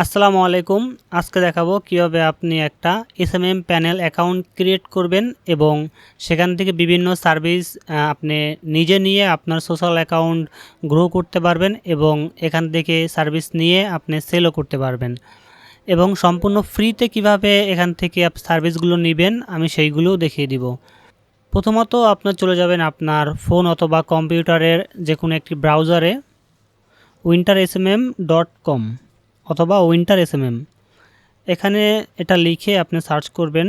আসসালামু আলাইকুম। আজকে দেখাবো কিভাবে আপনি একটা এসএমএম প্যানেল অ্যাকাউন্ট ক্রিয়েট করবেন এবং সেখান থেকে বিভিন্ন সার্ভিস আপনি নিজে নিয়ে আপনার সোশ্যাল অ্যাকাউন্ট গ্রো করতে পারবেন এবং এখান থেকে সার্ভিস নিয়ে আপনি সেলও করতে পারবেন এবং সম্পূর্ণ ফ্রিতে কিভাবে এখান থেকে সার্ভিসগুলো নেবেন আমি সেইগুলোও দেখিয়ে দিব। প্রথমত আপনার চলে যাবেন আপনার ফোন অথবা কম্পিউটারের যে কোনো একটি ব্রাউজারে wintersmm.com অথবা wintersmm এখানে এটা লিখে আপনি সার্চ করবেন।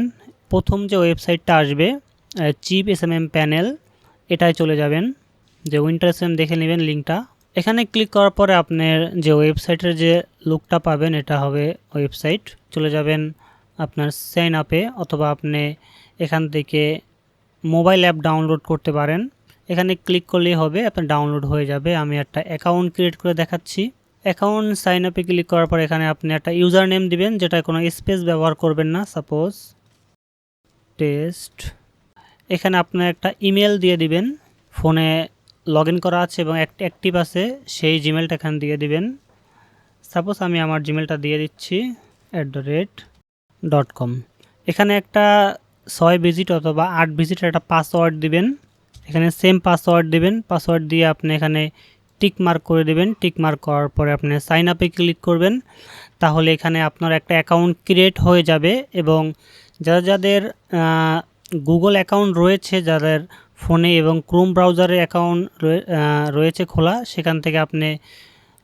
প্রথম যে ওয়েবসাইটটা আসবে চিপ এসএমএম প্যানেল, এটাই চলে যাবেন। যে wintersmm দেখে নেবেন লিঙ্কটা। এখানে ক্লিক করার পরে আপনার যে ওয়েবসাইটের যে লুকটা পাবেন এটা হবে ওয়েবসাইট। চলে যাবেন আপনার সাইন আপে অথবা আপনি এখান থেকে মোবাইল অ্যাপ ডাউনলোড করতে পারেন। এখানে ক্লিক করলেই হবে, আপনার ডাউনলোড হয়ে যাবে। আমি একটা অ্যাকাউন্ট ক্রিয়েট করে দেখাচ্ছি। অ্যাকাউন্ট সাইন আপে ক্লিক করার পর এখানে আপনি একটা ইউজার নেম দিবেন, যেটা কোনো স্পেস ব্যবহার করবেন না। Suppose test. এখানে আপনার একটা ইমেল দিয়ে দিবেন, ফোনে লগ ইন করা আছে এবং অ্যাক্টিভ আছে সেই জিমেলটা এখানে দিয়ে দিবেন। সাপোজ আমি আমার জিমেলটা দিয়ে দিচ্ছি @.com। এখানে একটা 6 ভিজিট অথবা 8 ভিজিটের একটা পাসওয়ার্ড দিবেন। এখানে সেম পাসওয়ার্ড দিবেন। পাসওয়ার্ড দিয়ে আপনি এখানে টিক মার্ক করে দেবেন। টিক মার্ক করার পরে আপনি সাইন আপে ক্লিক করবেন। তাহলে এখানে আপনার একটা অ্যাকাউন্ট ক্রিয়েট হয়ে যাবে এবং যাদের গুগল অ্যাকাউন্ট রয়েছে, যাদের ফোনে এবং ক্রোম ব্রাউজারের অ্যাকাউন্ট রয়েছে খোলা, সেখান থেকে আপনি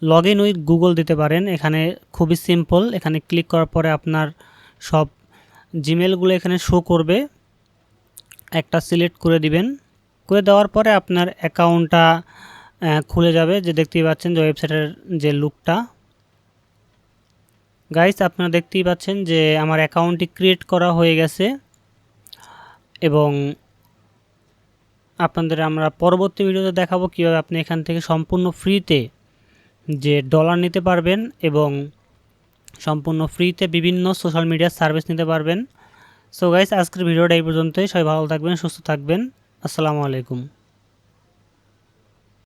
লগ ইন উইথ গুগল দিতে পারেন। এখানে খুবই সিম্পল। এখানে ক্লিক করার পরে আপনার সব জিমেলগুলো এখানে শো করবে। একটা সিলেক্ট করে দিবেন। করে দেওয়ার পরে আপনার অ্যাকাউন্টটা খুলে যাবে। যে দেখতেই পাচ্ছেন যে ওয়েবসাইটের যে লুকটা। গাইস, আপনারা দেখতেই পাচ্ছেন যে আমার অ্যাকাউন্টটি ক্রিয়েট করা হয়ে গেছে এবং আপনাদের আমরা পরবর্তী ভিডিওতে দেখাবো কীভাবে আপনি এখান থেকে সম্পূর্ণ ফ্রিতে যে ডলার নিতে পারবেন এবং সম্পূর্ণ ফ্রিতে বিভিন্ন সোশ্যাল মিডিয়ার সার্ভিস নিতে পারবেন। সো গাইস, আজকের ভিডিওটা এই পর্যন্তই। সবাই ভালো থাকবেন, সুস্থ থাকবেন। আসসালামু আলাইকুম।